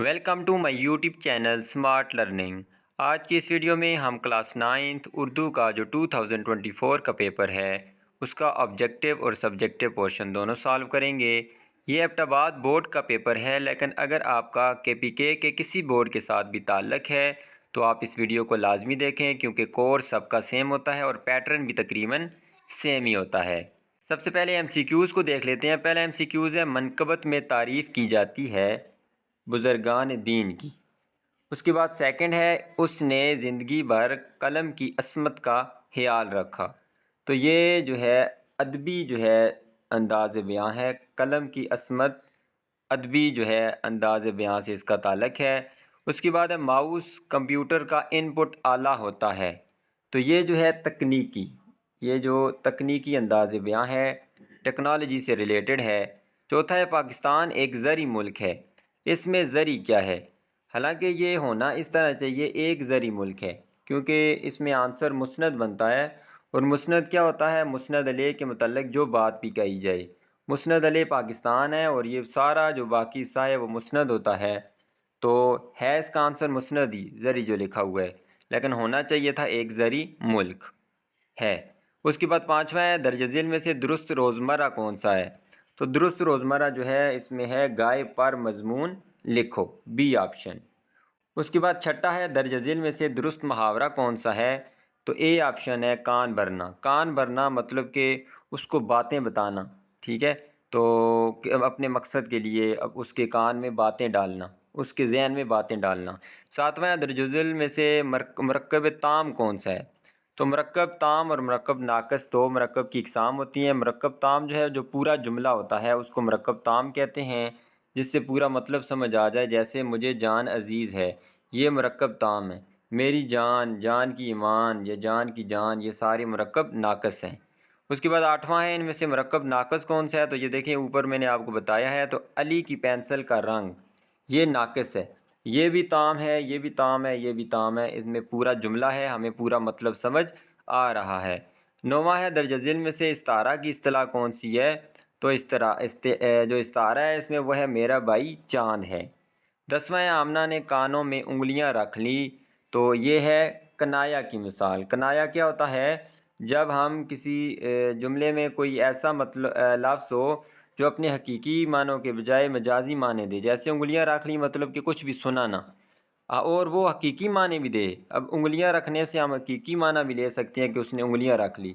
Welcome to my YouTube channel smart learning. آج کی اس video میں ہم کلاس 9 اردو کا جو 2024 کا پیپر ہے اس کا آبجیکٹیو اور سبجیکٹیو پورشن دونوں سالو کریں گے۔ یہ ایبٹ آباد بورڈ کا پیپر ہے، لیکن اگر آپ کا KPK کے کسی بورڈ کے ساتھ بھی تعلق ہے تو آپ اس ویڈیو کو لازمی دیکھیں، کیونکہ کورس سب کا سیم ہوتا ہے اور پیٹرن بھی تقریباً سیم ہی ہوتا ہے۔ سب سے پہلے MCQs کو دیکھ لیتے ہیں۔ پہلا MCQs ہے، منقبت میں تعریف کی جاتی ہے بزرگان دین کی۔ اس کے بعد سیکنڈ ہے، اس نے زندگی بھر قلم کی عصمت کا خیال رکھا۔ تو یہ جو ہے ادبی جو ہے انداز بیاں ہے، قلم کی عصمت ادبی جو ہے انداز بیاں سے اس کا تعلق ہے۔ اس کے بعد ہے، ماؤس کمپیوٹر کا ان پٹ آلہ ہوتا ہے۔ تو یہ جو ہے تکنیکی، یہ جو تکنیکی انداز بیاں ہے، ٹیکنالوجی سے ریلیٹڈ ہے۔ چوتھا ہے، پاکستان ایک زرعی ملک ہے۔ اس میں زرعی کیا ہے؟ حالانکہ یہ ہونا اس طرح چاہیے ایک زرعی ملک ہے، کیونکہ اس میں آنسر مسند بنتا ہے، اور مسند کیا ہوتا ہے؟ مسند علیہ کے متعلق جو بات بھی کہی جائے۔ مسند علیہ پاکستان ہے اور یہ سارا جو باقی حصہ ہے وہ مسند ہوتا ہے، تو ہے اس کا آنسر مسند ہی، زرعی جو لکھا ہوا ہے، لیکن ہونا چاہیے تھا ایک زرعی ملک ہے۔ اس کے بعد پانچواں ہے، درج ذیل میں سے درست روزمرہ کون سا ہے؟ تو درست روزمرہ جو ہے اس میں ہے گائے پر مضمون لکھو، بی آپشن۔ اس کے بعد چھٹا ہے، درج ذیل میں سے درست محاورہ کون سا ہے؟ تو اے آپشن ہے، کان بھرنا۔ کان بھرنا مطلب کہ اس کو باتیں بتانا، ٹھیک ہے، تو اپنے مقصد کے لیے اب اس کے کان میں باتیں ڈالنا، اس کے ذہن میں باتیں ڈالنا۔ ساتواں، درج ذیل میں سے مرکب تام کون سا ہے؟ تو مرکب تام اور مرکب ناقص دو مرکب کی اقسام ہوتی ہیں۔ مرکب تام جو ہے جو پورا جملہ ہوتا ہے اس کو مرکب تام کہتے ہیں، جس سے پورا مطلب سمجھ آ جائے، جیسے مجھے جان عزیز ہے، یہ مرکب تام ہے۔ میری جان، جان کی ایمان یا جان کی جان، یہ سارے مرکب ناقص ہیں۔ اس کے بعد آٹھواں ہے، ان میں سے مرکب ناقص کون سا ہے؟ تو یہ دیکھیں اوپر میں نے آپ کو بتایا ہے، تو علی کی پینسل کا رنگ، یہ ناقص ہے۔ یہ بھی تام ہے، یہ بھی تام ہے، یہ بھی تام ہے، اس میں پورا جملہ ہے، ہمیں پورا مطلب سمجھ آ رہا ہے۔ نواں ہے، درج ذیل میں سے استعارہ کی اصطلاح کون سی ہے؟ تو جو استعارہ ہے اس میں وہ ہے میرا بھائی چاند ہے۔ دسواں ہے، آمنہ نے کانوں میں انگلیاں رکھ لی، تو یہ ہے کنایا کی مثال۔ کنایا کیا ہوتا ہے؟ جب ہم کسی جملے میں کوئی ایسا لفظ ہو جو اپنے حقیقی معنوں کے بجائے مجازی معنی دے، جیسے انگلیاں رکھ لی مطلب کہ کچھ بھی سنا نہ، اور وہ حقیقی معنی بھی دے۔ اب انگلیاں رکھنے سے ہم حقیقی معنی بھی لے سکتے ہیں کہ اس نے انگلیاں رکھ لی،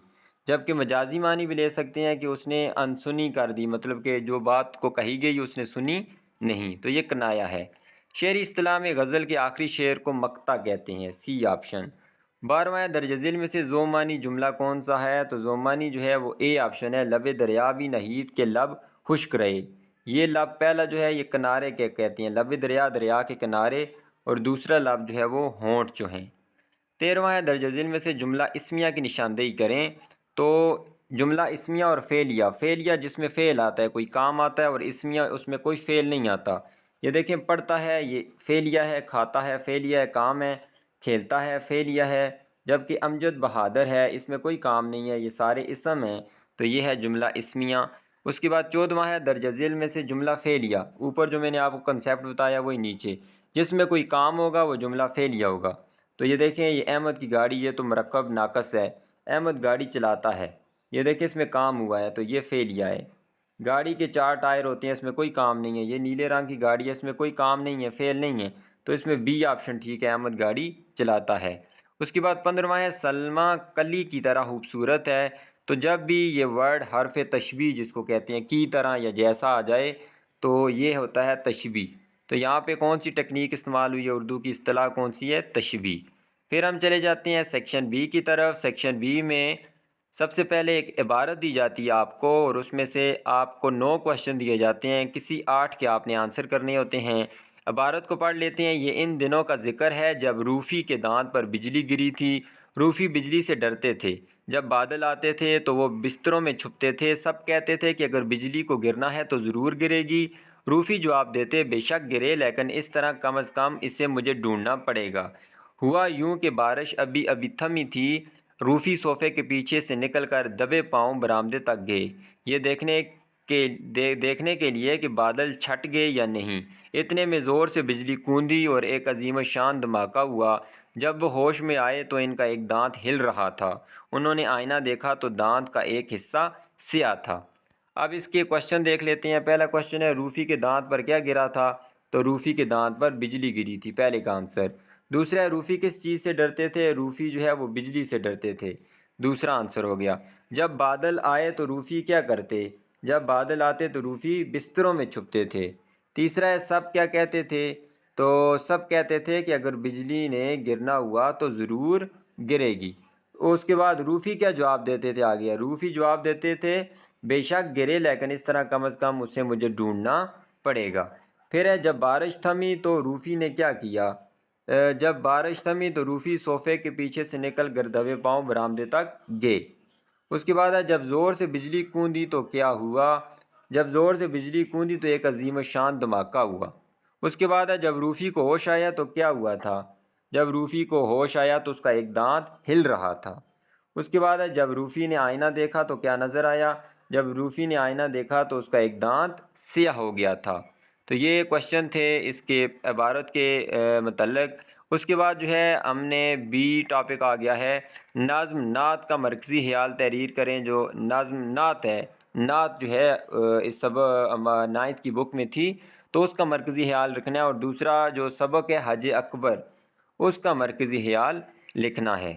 جبکہ مجازی معنی بھی لے سکتے ہیں کہ اس نے انسنی کر دی، مطلب کہ جو بات کو کہی گئی اس نے سنی نہیں، تو یہ کنایا ہے۔ شعری اصطلاح میں غزل کے آخری شعر کو مقطع کہتے ہیں، سی آپشن۔ بارہواں، درج ذیل میں سے ذومانی جملہ کون سا ہے؟ تو ذومانی جو ہے وہ اے آپشن ہے، لب دریا بھی نہید کے لب خشک رہے۔ یہ لب پہلا جو ہے یہ کنارے کے کہتے ہیں، لب دریا، دریا کے کنارے، اور دوسرا لب جو ہے وہ ہونٹ جو ہیں۔ تیرہواں ہے، درج ذیل میں سے جملہ اسمیہ کی نشاندہی کریں۔ تو جملہ اسمیہ اور فعلیہ، فعلیہ جس میں فعل آتا ہے، کوئی کام آتا ہے، اور اسمیہ اس میں کوئی فعل نہیں آتا۔ یہ دیکھیں، پڑھتا ہے یہ فعلیہ ہے، کھاتا ہے فعلیہ ہے، کام ہے، کھیلتا ہے فعلیہ ہے، جبکہ امجد بہادر ہے اس میں کوئی کام نہیں ہے، یہ سارے اسم ہیں، تو یہ ہے جملہ اسمیہ۔ اس کے بعد چودہواں ہے، درج ذیل میں سے جملہ فعلیہ، اوپر جو میں نے آپ کو کنسیپٹ بتایا وہی نیچے، جس میں کوئی کام ہوگا وہ جملہ فعلیہ ہوگا۔ تو یہ دیکھیں، یہ احمد کی گاڑی، یہ تو مرکب ناقص ہے، احمد گاڑی چلاتا ہے، یہ دیکھیں اس میں کام ہوا ہے تو یہ فعلیہ ہے۔ گاڑی کے 4 ٹائر ہوتے ہیں، اس میں کوئی کام نہیں ہے، یہ نیلے رنگ کی گاڑی ہے، اس میں کوئی کام نہیں ہے، فعل نہیں ہے، تو اس میں بی آپشن ٹھیک ہے، احمد گاڑی چلاتا ہے۔ اس کے بعد 15واں ہے، سلمیٰ کلی کی طرح خوبصورت ہے۔ تو جب بھی یہ ورڈ حرف تشبیہ جس کو کہتے ہیں، کی طرح یا جیسا آ جائے تو یہ ہوتا ہے تشبیہ۔ تو یہاں پہ کون سی ٹیکنیک استعمال ہوئی ہے؟ اردو کی اصطلاح کون سی ہے؟ تشبیہ۔ پھر ہم چلے جاتے ہیں سیکشن بی کی طرف۔ سیکشن بی میں سب سے پہلے ایک عبارت دی جاتی ہے آپ کو، اور اس میں سے آپ کو 9 کوشچن دیے جاتے ہیں، کسی 8 کے آپ نے آنسر کرنے ہوتے ہیں۔ عبارت کو پڑھ لیتے ہیں۔ یہ ان دنوں کا ذکر ہے جب روفی کے دانت پر بجلی گری تھی۔ روفی بجلی سے ڈرتے تھے، جب بادل آتے تھے تو وہ بستروں میں چھپتے تھے، سب کہتے تھے کہ اگر بجلی کو گرنا ہے تو ضرور گرے گی۔ روفی جواب دیتے، بے شک گرے، لیکن اس طرح کم از کم اسے مجھے ڈھونڈنا پڑے گا۔ ہوا یوں کہ بارش ابھی ابھی تھمی تھی۔ روفی صوفے کے پیچھے سے نکل کر دبے پاؤں برآمدے تک گئے۔ یہ دیکھنے دیکھنے کے لیے کہ بادل چھٹ گئے یا نہیں۔ اتنے میں زور سے بجلی کوندی اور ایک عظیم الشان دھماکہ ہوا۔ جب وہ ہوش میں آئے تو ان کا ایک دانت ہل رہا تھا۔ انہوں نے آئینہ دیکھا تو دانت کا ایک حصہ سیاہ تھا۔ اب اس کے کوشچن دیکھ لیتے ہیں۔ پہلا کوشچن ہے روفی کے دانت پر کیا گرا تھا؟ تو روفی کے دانت پر بجلی گری تھی، پہلے کا آنسر۔ دوسرا ہے روفی کس چیز سے ڈرتے تھے؟ روفی جو ہے وہ بجلی سے ڈرتے تھے، دوسرا آنسر ہو گیا۔ جب بادل آئے تو روفی کیا کرتے؟ جب بادل آتے تو روفی بستروں میں چھپتے تھے۔ تیسرا ہے سب کیا کہتے تھے؟ تو سب کہتے تھے کہ اگر بجلی نے گرنا ہوا تو ضرور گرے گی۔ اس کے بعد روفی کیا جواب دیتے تھے؟ آگیا روفی جواب دیتے تھے بے شک گرے، لیکن اس طرح کم از کم اسے مجھے ڈھونڈنا پڑے گا۔ پھر ہے جب بارش تھمی تو روفی نے کیا کیا؟ جب بارش تھمی تو روفی صوفے کے پیچھے سے نکل کر دبے پاؤں برآمدے تک گئے۔ اس کے بعد ہے جب زور سے بجلی کوندی تو کیا ہوا؟ جب زور سے بجلی کوندی تو ایک عظیم الشان دھماکہ ہوا۔ اس کے بعد ہے جب روفی کو ہوش آیا تو کیا ہوا تھا؟ جب روفی کو ہوش آیا تو اس کا ایک دانت ہل رہا تھا۔ اس کے بعد ہے جب روفی نے آئینہ دیکھا تو کیا نظر آیا؟ جب روفی نے آئینہ دیکھا تو اس کا ایک دانت سیاہ ہو گیا تھا۔ تو یہ کوشچن تھے اس کے عبارت کے متعلق۔ اس کے بعد جو ہے ہم نے بی ٹاپک آ گیا ہے نظم نعت کا مرکزی خیال تحریر کریں۔ جو نظم نعت ہے، نعت جو ہے اس نائنتھ کی بک میں تھی، تو اس کا مرکزی خیال رکھنا ہے، اور دوسرا جو سبق ہے حج اکبر، اس کا مرکزی خیال لکھنا ہے۔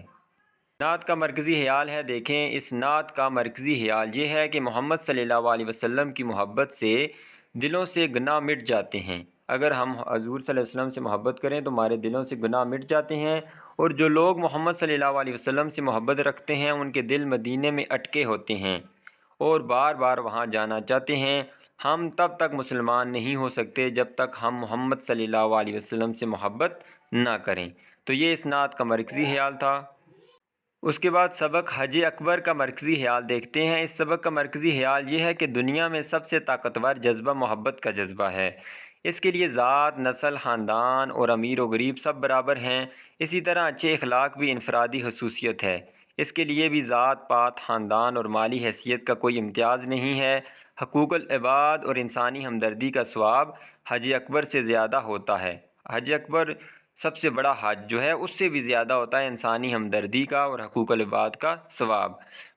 نعت کا مرکزی خیال ہے، دیکھیں اس نعت کا مرکزی خیال یہ ہے کہ محمد صلی اللہ علیہ وسلم کی محبت سے دلوں سے گناہ مٹ جاتے ہیں۔ اگر ہم حضور صلی اللہ علیہ وسلم سے محبت کریں تو ہمارے دلوں سے گناہ مٹ جاتے ہیں، اور جو لوگ محمد صلی اللہ علیہ وسلم سے محبت رکھتے ہیں ان کے دل مدینے میں اٹکے ہوتے ہیں اور بار بار وہاں جانا چاہتے ہیں۔ ہم تب تک مسلمان نہیں ہو سکتے جب تک ہم محمد صلی اللہ علیہ وسلم سے محبت نہ کریں۔ تو یہ اس نعت کا مرکزی خیال تھا۔ اس کے بعد سبق حج اکبر کا مرکزی خیال دیکھتے ہیں۔ اس سبق کا مرکزی خیال یہ ہے کہ دنیا میں سب سے طاقتور جذبہ محبت کا جذبہ ہے۔ اس کے لیے ذات، نسل، خاندان اور امیر و غریب سب برابر ہیں۔ اسی طرح اچھے اخلاق بھی انفرادی خصوصیت ہے۔ اس کے لیے بھی ذات پات، خاندان اور مالی حیثیت کا کوئی امتیاز نہیں ہے۔ حقوق العباد اور انسانی ہمدردی کا ثواب حج اکبر سے زیادہ ہوتا ہے۔ حج اکبر سب سے بڑا حج جو ہے اس سے بھی زیادہ ہوتا ہے انسانی ہمدردی کا اور حقوق العباد کا ثواب۔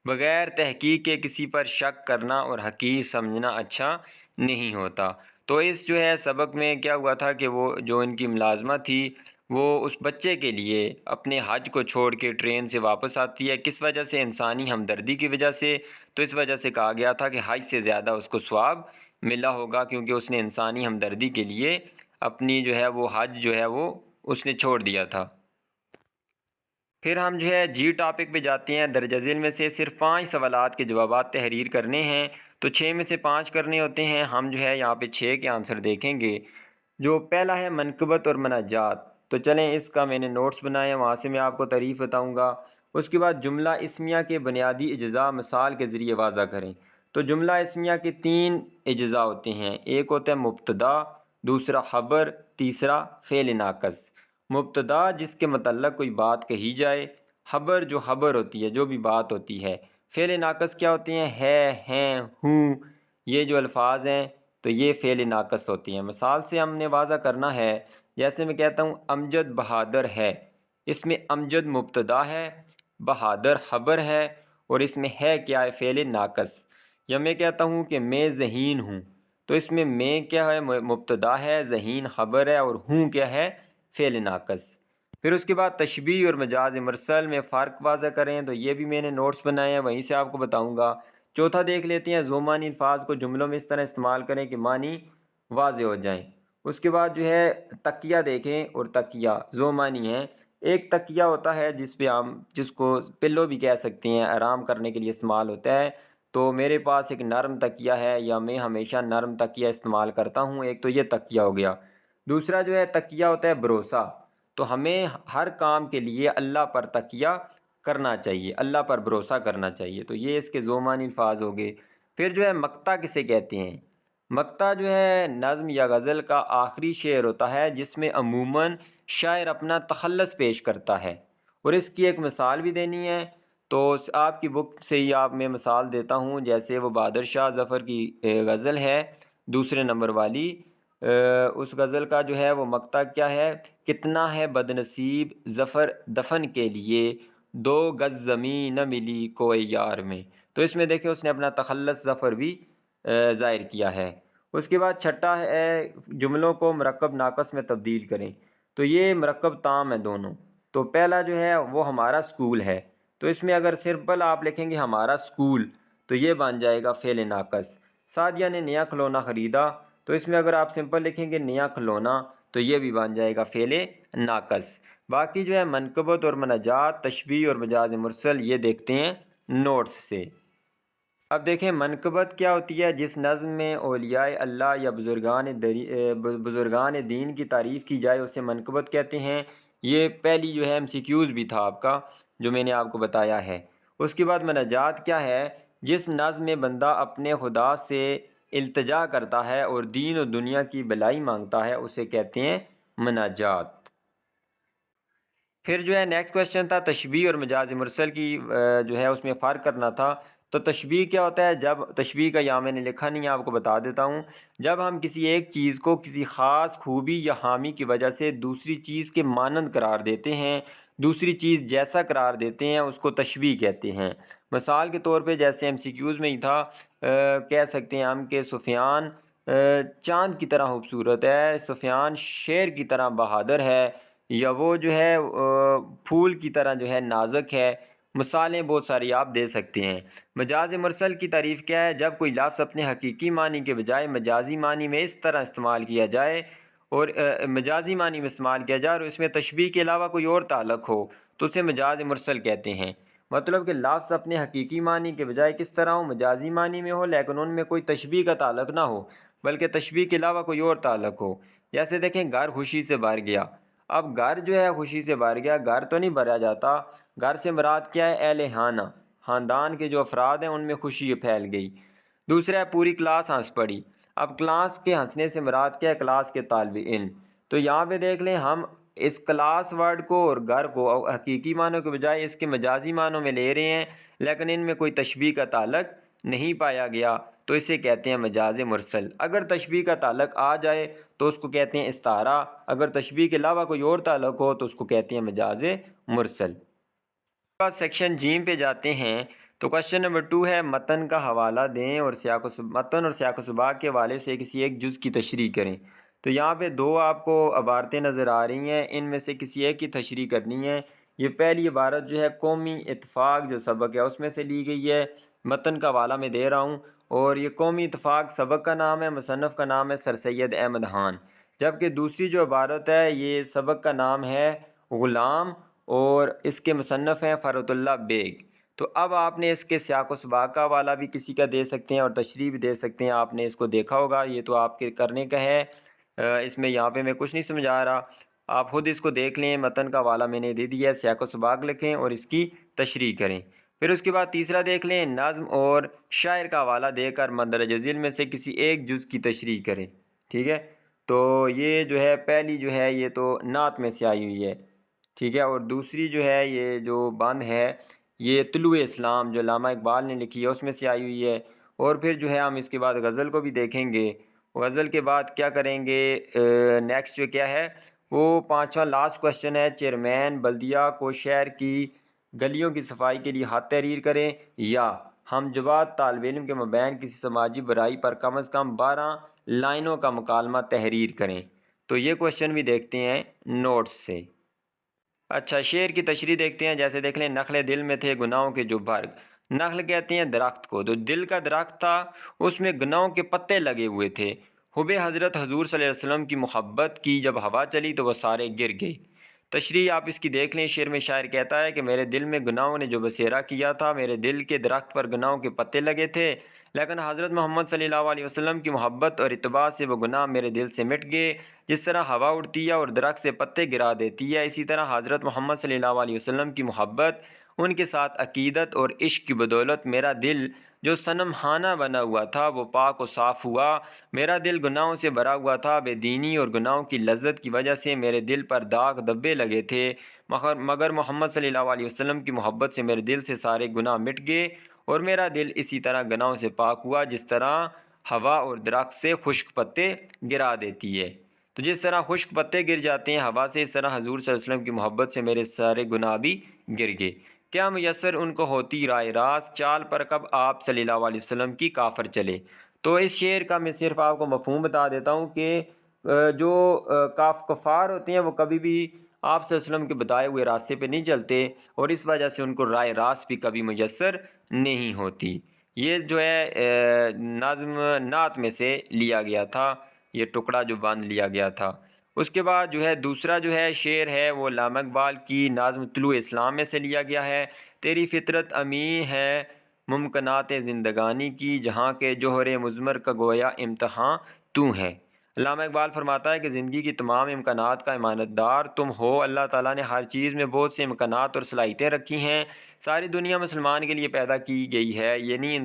بغیر تحقیق کے کسی پر شک کرنا اور حقیر سمجھنا اچھا نہیں ہوتا۔ تو اس جو ہے سبق میں کیا ہوا تھا کہ وہ جو ان کی ملازمہ تھی وہ اس بچے کے لیے اپنے حج کو چھوڑ کے ٹرین سے واپس آتی ہے، کس وجہ سے؟ انسانی ہمدردی کی وجہ سے۔ تو اس وجہ سے کہا گیا تھا کہ حج سے زیادہ اس کو ثواب ملا ہوگا، کیونکہ اس نے انسانی ہمدردی کے لیے اپنی جو ہے وہ حج جو ہے وہ اس نے چھوڑ دیا تھا۔ پھر ہم جو ہے جی ٹاپک پہ جاتے ہیں۔ درجہ ذیل میں سے صرف 5 سوالات کے جوابات تحریر کرنے ہیں، تو 6 میں سے 5 کرنے ہوتے ہیں۔ ہم جو ہے یہاں پہ 6 کے آنسر دیکھیں گے۔ جو پہلا ہے منقبت اور مناجات، تو چلیں اس کا میں نے نوٹس بنائے ہیں، وہاں سے میں آپ کو تعریف بتاؤں گا۔ اس کے بعد جملہ اسمیہ کے بنیادی اجزاء مثال کے ذریعے واضح کریں۔ تو جملہ اسمیہ کے 3 اجزاء ہوتے ہیں، ایک ہوتا ہے مبتدا، دوسرا خبر، تیسرا فعل ناقص۔ مبتدا جس کے متعلق کوئی بات کہی جائے، خبر جو خبر ہوتی ہے، جو بھی بات ہوتی ہے، فعل ناقص کیا ہوتے ہیں؟ ہے، ہیں، ہوں، یہ جو الفاظ ہیں تو یہ فعل ناقص ہوتی ہیں۔ مثال سے ہم نے واضح کرنا ہے، جیسے میں کہتا ہوں امجد بہادر ہے، اس میں امجد مبتدا ہے، بہادر خبر ہے، اور اس میں ہے کیا ہے؟ فعل ناقص۔ یا میں کہتا ہوں کہ میں ذہین ہوں، تو اس میں کیا ہے؟ مبتدا ہے، ذہین خبر ہے، اور ہوں کیا ہے؟ فعل ناقص۔ پھر اس کے بعد تشبیہ اور مجاز مرسل میں فرق واضح کریں، تو یہ بھی میں نے نوٹس بنائے ہیں، وہیں سے آپ کو بتاؤں گا۔ چوتھا دیکھ لیتے ہیں ذو معنی الفاظ کو جملوں میں اس طرح استعمال کریں کہ معنی واضح ہو جائیں۔ اس کے بعد جو ہے تکیہ دیکھیں، اور تکیہ ذو معنی ہے۔ ایک تکیہ ہوتا ہے جس پہ ہم جس کو پلو بھی کہہ سکتے ہیں، آرام کرنے کے لیے استعمال ہوتا ہے۔ تو میرے پاس ایک نرم تکیہ ہے، یا میں ہمیشہ نرم تکیہ استعمال کرتا ہوں، ایک تو یہ تکیہ ہو گیا۔ دوسرا جو ہے تکیہ ہوتا ہے بھروسہ، تو ہمیں ہر کام کے لیے اللہ پر تکیہ کرنا چاہیے، اللہ پر بھروسہ کرنا چاہیے۔ تو یہ اس کے ذو معنی الفاظ ہو گئے۔ پھر جو ہے مقطع کسے کہتے ہیں؟ مقطع جو ہے نظم یا غزل کا آخری شعر ہوتا ہے جس میں عموماً شاعر اپنا تخلص پیش کرتا ہے، اور اس کی ایک مثال بھی دینی ہے۔ تو آپ کی بک سے ہی آپ میں مثال دیتا ہوں، جیسے وہ بہادر شاہ ظفر کی غزل ہے دوسرے نمبر والی، اس غزل کا جو ہے وہ مقطع کیا ہے، کتنا ہے بد نصیب ظفر دفن کے لیے، 2 گز زمین نہ ملی کوئی یار میں۔ تو اس میں دیکھیں اس نے اپنا تخلص ظفر بھی ظاہر کیا ہے۔ اس کے بعد چھٹا ہے جملوں کو مرکب ناقص میں تبدیل کریں۔ تو یہ مرکب تام ہے دونوں۔ تو پہلا جو ہے وہ ہمارا اسکول ہے، تو اس میں اگر سمپل آپ لکھیں گے ہمارا اسکول تو یہ بن جائے گا فعل ناقص۔ سعدیہ نے نیا کھلونا خریدا، تو اس میں اگر آپ سمپل لکھیں گے نیا کھلونا تو یہ بھی بن جائے گا فعل ناقص۔ باقی جو ہے منقبت اور مناجات، تشبیہ اور مجاز مرسل، یہ دیکھتے ہیں نوٹس سے۔ اب دیکھیں منقبت کیا ہوتی ہے، جس نظم میں اولیاء اللہ یا بزرگان دین کی تعریف کی جائے اسے منقبت کہتے ہیں۔ یہ پہلی جو ہے MCQs بھی تھا آپ کا جو میں نے آپ کو بتایا ہے۔ اس کے بعد مناجات کیا ہے، جس نظم میں بندہ اپنے خدا سے التجا کرتا ہے اور دین و دنیا کی بھلائی مانگتا ہے اسے کہتے ہیں مناجات۔ پھر جو ہے نیکسٹ کویشچن تھا تشبیہ اور مجاز مرسل کی جو ہے اس میں فرق کرنا تھا۔ تو تشبیہ کیا ہوتا ہے، جب تشبیہ کا یہاں میں نے لکھا نہیں ہے، آپ کو بتا دیتا ہوں، جب ہم کسی ایک چیز کو کسی خاص خوبی یا خامی کی وجہ سے دوسری چیز کے مانند قرار دیتے ہیں، دوسری چیز جیسا قرار دیتے ہیں، اس کو تشبیہ کہتے ہیں۔ مثال کے طور پہ جیسے MCQs میں ہی تھا، کہہ سکتے ہیں ہم کہ سفیان چاند کی طرح خوبصورت ہے، سفیان شیر کی طرح بہادر ہے، یا وہ جو ہے پھول کی طرح جو ہے نازک ہے۔ مثالیں بہت ساری آپ دے سکتے ہیں۔ مجاز مرسل کی تعریف کیا ہے، جب کوئی لفظ اپنے حقیقی معنی کے بجائے مجازی معنی میں اس طرح استعمال کیا جائے اور مجازی معنی میں استعمال کیا جائے اور اس میں تشبیہ کے علاوہ کوئی اور تعلق ہو تو اسے مجاز مرسل کہتے ہیں۔ مطلب کہ لفظ اپنے حقیقی معنی کے بجائے کس طرح ہو، مجازی معنی میں ہو، لیکن ان میں کوئی تشبیہ کا تعلق نہ ہو بلکہ تشبیہ کے علاوہ کوئی اور تعلق ہو۔ جیسے دیکھیں گھر خوشی سے بھر گیا، اب گھر جو ہے خوشی سے بھر گیا، گھر تو نہیں بھرا جاتا، گھر سے مراد کیا ہے، اہل خانہ، خاندان کے جو افراد ہیں ان میں خوشی پھیل گئی۔ دوسرا ہے پوری کلاس ہنس پڑی، اب کلاس کے ہنسنے سے مراد کیا ہے، کلاس کے طالب علم۔ تو یہاں پہ دیکھ لیں ہم اس کلاس ورڈ کو اور گھر کو حقیقی معنوں کے بجائے اس کے مجازی معنوں میں لے رہے ہیں، لیکن ان میں کوئی تشبیہ کا تعلق نہیں پایا گیا تو اسے کہتے ہیں مجاز مرسل۔ اگر تشبیہ کا تعلق آ جائے تو اس کو کہتے ہیں استعارہ، اگر تشبیہ کے علاوہ کوئی اور تعلق ہو تو اس کو کہتے ہیں مجاز مرسل۔ بعد سیکشن جیم پہ جاتے ہیں تو کوشچن نمبر 2 ہے متن کا حوالہ دیں اور متن اور سیاق و سباق کے حوالے سے کسی ایک جز کی تشریح کریں۔ تو یہاں پہ 2 آپ کو عبارتیں نظر آ رہی ہیں، ان میں سے کسی ایک کی تشریح کرنی ہے۔ یہ پہلی عبارت جو ہے قومی اتفاق جو سبق ہے اس میں سے لی گئی ہے، متن کا حوالہ میں دے رہا ہوں، اور یہ قومی اتفاق سبق کا نام ہے، مصنف کا نام ہے سر سید احمد خان، جبکہ دوسری جو عبارت ہے یہ سبق کا نام ہے غلام اور اس کے مصنف ہیں فرحت اللہ بیگ۔ تو اب آپ نے اس کے سیاق و سباق کا حوالہ بھی کسی کا دے سکتے ہیں اور تشریح بھی دے سکتے ہیں، آپ نے اس کو دیکھا ہوگا، یہ تو آپ کے کرنے کا ہے، اس میں یہاں پہ میں کچھ نہیں سمجھا رہا، آپ خود اس کو دیکھ لیں، متن کا حوالہ میں نے دے دیا ہے، سیاق و سباق لکھیں اور اس کی تشریح کریں۔ پھر اس کے بعد تیسرا دیکھ لیں نظم اور شاعر کا حوالہ دے کر مندرجہ ذیل میں سے کسی ایک جز کی تشریح کریں، ٹھیک ہے۔ تو یہ جو ہے پہلی جو ہے یہ تو نعت میں سے آئی ہوئی ہے، ٹھیک ہے، اور دوسری جو ہے یہ جو بند ہے یہ طلوع اسلام جو علامہ اقبال نے لکھی ہے اس میں سے آئی ہوئی ہے۔ اور پھر جو ہے ہم اس کے بعد غزل کو بھی دیکھیں گے، غزل کے بعد کیا کریں گے، نیکسٹ جو کیا ہے وہ 5واں لاسٹ کویشچن ہے، چیئرمین بلدیہ کو شہر کی گلیوں کی صفائی کے لیے خط تحریر کریں یا ہم جواد طالب علم کے مابین کسی سماجی برائی پر کم از کم 12 لائنوں کا مکالمہ تحریر کریں۔ تو یہ کویشچن بھی دیکھتے ہیں نوٹس سے۔ اچھا شعر کی تشریح دیکھتے ہیں، جیسے دیکھ لیں نخل دل میں تھے گناہوں کے جو برگ، نخل کہتے ہیں درخت کو، جو دل کا درخت تھا اس میں گناہوں کے پتے لگے ہوئے تھے، حب حضرت حضور صلی اللہ علیہ وسلم کی محبت کی جب ہوا چلی تو وہ سارے گر گئے۔ تشریح آپ اس کی دیکھ لیں، شعر میں شاعر کہتا ہے کہ میرے دل میں گناہوں نے جو بسیرا کیا تھا، میرے دل کے درخت پر گناہوں کے پتے لگے تھے، لیکن حضرت محمد صلی اللہ علیہ وسلم کی محبت اور اتباع سے وہ گناہ میرے دل سے مٹ گئے۔ جس طرح ہوا اڑتی ہے اور درخت سے پتے گرا دیتی ہے، اسی طرح حضرت محمد صلی اللہ علیہ وسلم کی محبت، ان کے ساتھ عقیدت اور عشق کی بدولت میرا دل جو صنم خانہ بنا ہوا تھا وہ پاک و صاف ہوا، میرا دل گناہوں سے بھرا ہوا تھا، بے دینی اور گناہوں کی لذت کی وجہ سے میرے دل پر داغ دبے لگے تھے، مگر محمد صلی اللہ علیہ وسلم کی محبت سے میرے دل سے سارے گناہ مٹ گئے، اور میرا دل اسی طرح گناہوں سے پاک ہوا جس طرح ہوا اور درخت سے خشک پتے گرا دیتی ہے۔ تو جس طرح خشک پتے گر جاتے ہیں ہوا سے، اس طرح حضور صلی اللہ علیہ وسلم کی محبت سے میرے سارے گناہ بھی گر گئے۔ کیا میسر ان کو ہوتی رائے راست، چال پر کب آپ صلی اللہ علیہ وسلم کی کافر چلے۔ تو اس شعر کا میں صرف آپ کو مفہوم بتا دیتا ہوں کہ جو کفار ہوتے ہیں وہ کبھی بھی آپ صلی اللہ علیہ وسلم کے بتائے ہوئے راستے پہ نہیں چلتے، اور اس وجہ سے ان کو رائے راست بھی کبھی میسر نہیں ہوتی۔ یہ جو ہے نظم نعت میں سے لیا گیا تھا، یہ ٹکڑا جو باندھ لیا گیا تھا۔ اس کے بعد جو ہے دوسرا جو ہے شعر ہے وہ علامہ اقبال کی نظم طلوع اسلام میں سے لیا گیا ہے۔ تیری فطرت امی ہے ممکنات زندگانی کی، جہاں کے جوہر مضمر کا گویا امتحان تو ہے۔ علامہ اقبال فرماتا ہے کہ زندگی کی تمام امکانات کا امانت دار تم ہو، اللہ تعالیٰ نے ہر چیز میں بہت سے امکانات اور صلاحیتیں رکھی ہیں، ساری دنیا مسلمان کے لیے پیدا کی گئی ہے، یعنی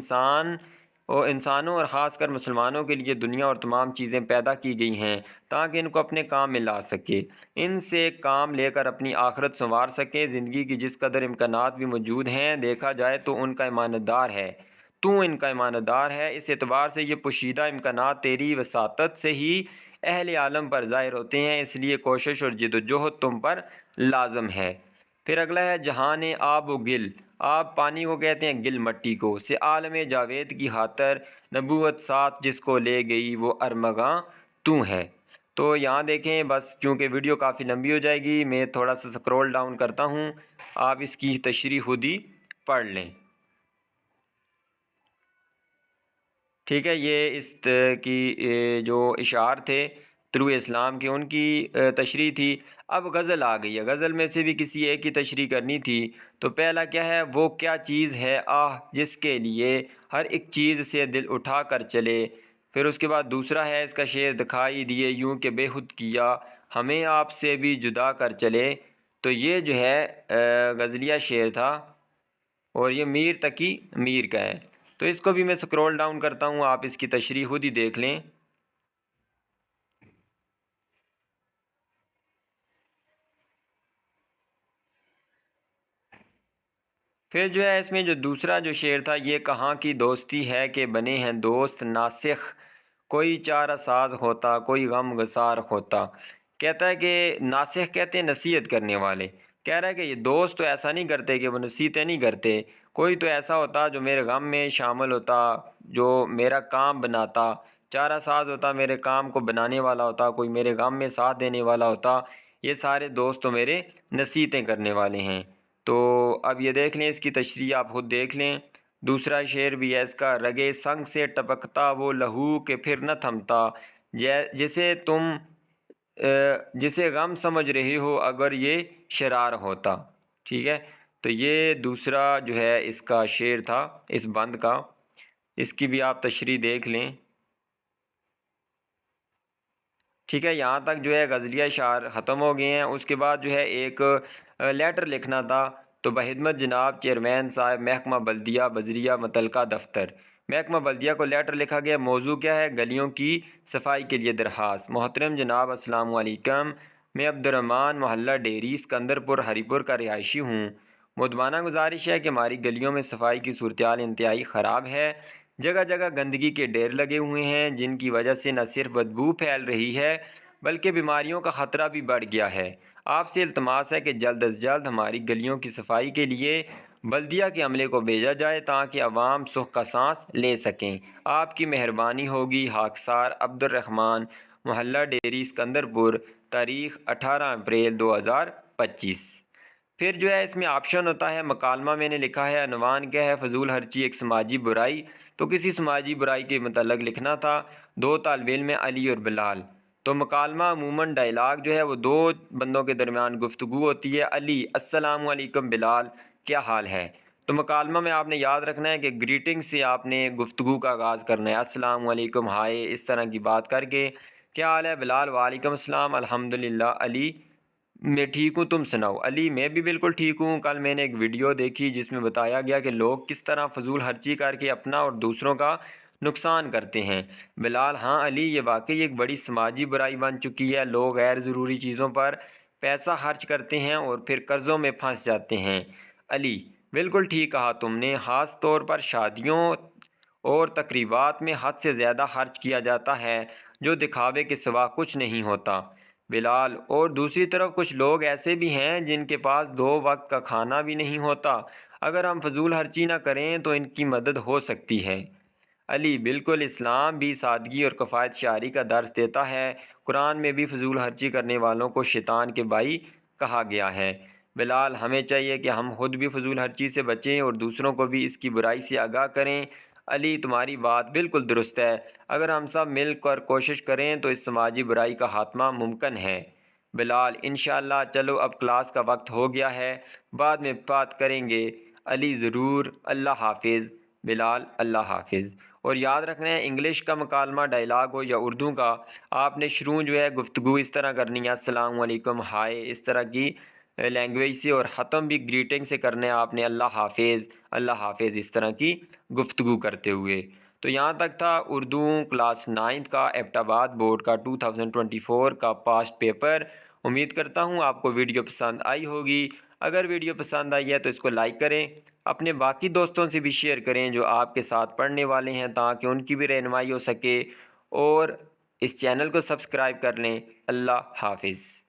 انسانوں اور خاص کر مسلمانوں کے لیے دنیا اور تمام چیزیں پیدا کی گئی ہیں تاکہ ان کو اپنے کام میں لا سکے، ان سے کام لے کر اپنی آخرت سنوار سکے۔ زندگی کی جس قدر امکانات بھی موجود ہیں دیکھا جائے تو ان کا امانت دار ہے، تو ان کا امانت دار ہے، اس اعتبار سے یہ پوشیدہ امکانات تیری وساطت سے ہی اہل عالم پر ظاہر ہوتے ہیں، اس لیے کوشش اور جد و جہد تم پر لازم ہے۔ پھر اگلا ہے جہان آب و گل، آب پانی کو کہتے ہیں، گل مٹی کو، سے عالم جاوید کی خاطر نبوت ساتھ جس کو لے گئی وہ ارمغاں تو ہے۔ تو یہاں دیکھیں، بس چونکہ ویڈیو کافی لمبی ہو جائے گی میں تھوڑا سا سکرول ڈاؤن کرتا ہوں، آپ اس کی تشریح خود ہی پڑھ لیں۔ ٹھیک ہے، یہ اس کی جو اشعار تھے طلوع اسلام کے، ان کی تشریح تھی۔ اب غزل آ گئی ہے، غزل میں سے بھی کسی ایک کی تشریح کرنی تھی۔ تو پہلا کیا ہے، وہ کیا چیز ہے آہ جس کے لیے ہر ایک چیز سے دل اٹھا کر چلے۔ پھر اس کے بعد دوسرا ہے اس کا شعر، دکھائی دیے یوں کہ بے خود کیا ہمیں آپ سے بھی جدا کر چلے۔ تو یہ جو ہے غزلیہ شعر تھا، اور یہ میر تقی میر کا ہے۔ تو اس کو بھی میں سکرول ڈاؤن کرتا ہوں، آپ اس کی تشریح خود ہی دیکھ لیں۔ پھر جو ہے اس میں جو دوسرا جو شعر تھا، یہ کہاں کی دوستی ہے کہ بنے ہیں دوست ناسخ، کوئی چارہ ساز ہوتا کوئی غم گسار ہوتا۔ کہتا ہے کہ ناسخ کہتے ہیں نصیحت کرنے والے، کہہ رہا ہے کہ یہ دوست تو ایسا نہیں کرتے کہ وہ نصیحتیں نہیں کرتے، کوئی تو ایسا ہوتا جو میرے غم میں شامل ہوتا، جو میرا کام بناتا، چارہ ساز ہوتا، میرے کام کو بنانے والا ہوتا، کوئی میرے غم میں ساتھ دینے والا ہوتا۔ یہ سارے دوست تو میرے نصیحتیں کرنے والے ہیں۔ تو اب یہ دیکھ لیں، اس کی تشریح آپ خود دیکھ لیں۔ دوسرا شعر بھی ہے اس کا، رگے سنگ سے ٹپکتا وہ لہو کہ پھر نہ تھمتا، جسے غم سمجھ رہی ہو اگر یہ شرار ہوتا۔ ٹھیک ہے، تو یہ دوسرا جو ہے اس کا شعر تھا اس بند کا، اس کی بھی آپ تشریح دیکھ لیں۔ ٹھیک ہے، یہاں تک جو ہے غزلیہ اشعار ختم ہو گئے ہیں۔ اس کے بعد جو ہے ایک لیٹر لکھنا تھا، تو بخدمت جناب چیئرمین صاحب محکمہ بلدیہ بزریہ متعلقہ دفتر، محکمہ بلدیہ کو لیٹر لکھا گیا۔ موضوع کیا ہے، گلیوں کی صفائی کے لیے درخواست۔ محترم جناب السلام علیکم، میں عبد الرحمن محلہ ڈیری سکندر پور ہری پور کا رہائشی ہوں۔ مدبانہ گزارش ہے کہ ہماری گلیوں میں صفائی کی صورتحال انتہائی خراب ہے، جگہ جگہ گندگی کے ڈھیر لگے ہوئے ہیں جن کی وجہ سے نہ صرف بدبو پھیل رہی ہے بلکہ بیماریوں کا خطرہ بھی بڑھ گیا ہے۔ آپ سے التماس ہے کہ جلد از جلد ہماری گلیوں کی صفائی کے لیے بلدیہ کے عملے کو بھیجا جائے تاکہ عوام سکھ کا سانس لے سکیں، آپ کی مہربانی ہوگی۔ خاکسار عبد الرحمن محلہ ڈیری سکندر پور، تاریخ 18 اپریل 2025۔ پھر جو ہے اس میں آپشن ہوتا ہے، مکالمہ میں نے لکھا ہے، عنوان کیا ہے، فضول خرچی ایک سماجی برائی۔ تو کسی سماجی برائی کے متعلق لکھنا تھا۔ دو طالب علم علی اور بلال۔ تو مکالمہ عموماً ڈائلاگ جو ہے وہ دو بندوں کے درمیان گفتگو ہوتی ہے۔ علی، السلام علیکم، بلال، کیا حال ہے؟ تو مکالمہ میں آپ نے یاد رکھنا ہے کہ گریٹنگ سے آپ نے گفتگو کا آغاز کرنا ہے، السلام علیکم، ہائے، اس طرح کی بات کر کے۔ کیا حال ہے بلال؟ وعلیکم السلام، الحمدللہ۔ علی، میں ٹھیک ہوں، تم سناؤ؟ علی: میں بھی بالکل ٹھیک ہوں۔ کل میں نے ایک ویڈیو دیکھی جس میں بتایا گیا کہ لوگ کس طرح فضول خرچی کر کے اپنا اور دوسروں کا نقصان کرتے ہیں۔ بلال: ہاں علی، یہ واقعی ایک بڑی سماجی برائی بن چکی ہے۔ لوگ غیر ضروری چیزوں پر پیسہ خرچ کرتے ہیں اور پھر قرضوں میں پھنس جاتے ہیں۔ علی: بالکل ٹھیک کہا تم نے، خاص طور پر شادیوں اور تقریبات میں حد سے زیادہ خرچ کیا جاتا ہے جو دکھاوے کے سوا کچھ نہیں ہوتا۔ بلال: اور دوسری طرف کچھ لوگ ایسے بھی ہیں جن کے پاس 2 وقت کا کھانا بھی نہیں ہوتا۔ اگر ہم فضول خرچی نہ کریں تو ان کی مدد ہو سکتی ہے۔ علی: بالکل، اسلام بھی سادگی اور کفایت شعاری کا درس دیتا ہے۔ قرآن میں بھی فضول خرچی کرنے والوں کو شیطان کے بھائی کہا گیا ہے۔ بلال: ہمیں چاہیے کہ ہم خود بھی فضول خرچی سے بچیں اور دوسروں کو بھی اس کی برائی سے آگاہ کریں۔ علی: تمہاری بات بالکل درست ہے۔ اگر ہم سب مل کر کوشش کریں تو اس سماجی برائی کا خاتمہ ممکن ہے۔ بلال: انشاءاللہ۔ چلو اب کلاس کا وقت ہو گیا ہے، بعد میں بات کریں گے۔ علی: ضرور، اللہ حافظ۔ بلال: اللہ حافظ۔ اور یاد رکھنا ہے، انگلش کا مکالمہ ڈائلاگ ہو یا اردو کا، آپ نے شروع گفتگو اس طرح کرنی ہے: السلام علیکم، ہائے، اس طرح کی لینگویج سے، اور ختم بھی گریٹنگ سے کرنا ہے آپ نے: اللہ حافظ، اللہ حافظ، اس طرح کی گفتگو کرتے ہوئے۔ تو یہاں تک تھا اردو کلاس 9 کا ایبٹ آباد بورڈ کا 2024 کا پاسٹ پیپر۔ امید کرتا ہوں آپ کو ویڈیو پسند آئی ہوگی۔ اگر ویڈیو پسند آئی ہے تو اس کو لائک کریں، اپنے باقی دوستوں سے بھی شیئر کریں جو آپ کے ساتھ پڑھنے والے ہیں تاکہ ان کی بھی رہنمائی ہو سکے، اور اس چینل کو سبسکرائب کر لیں۔ اللہ حافظ۔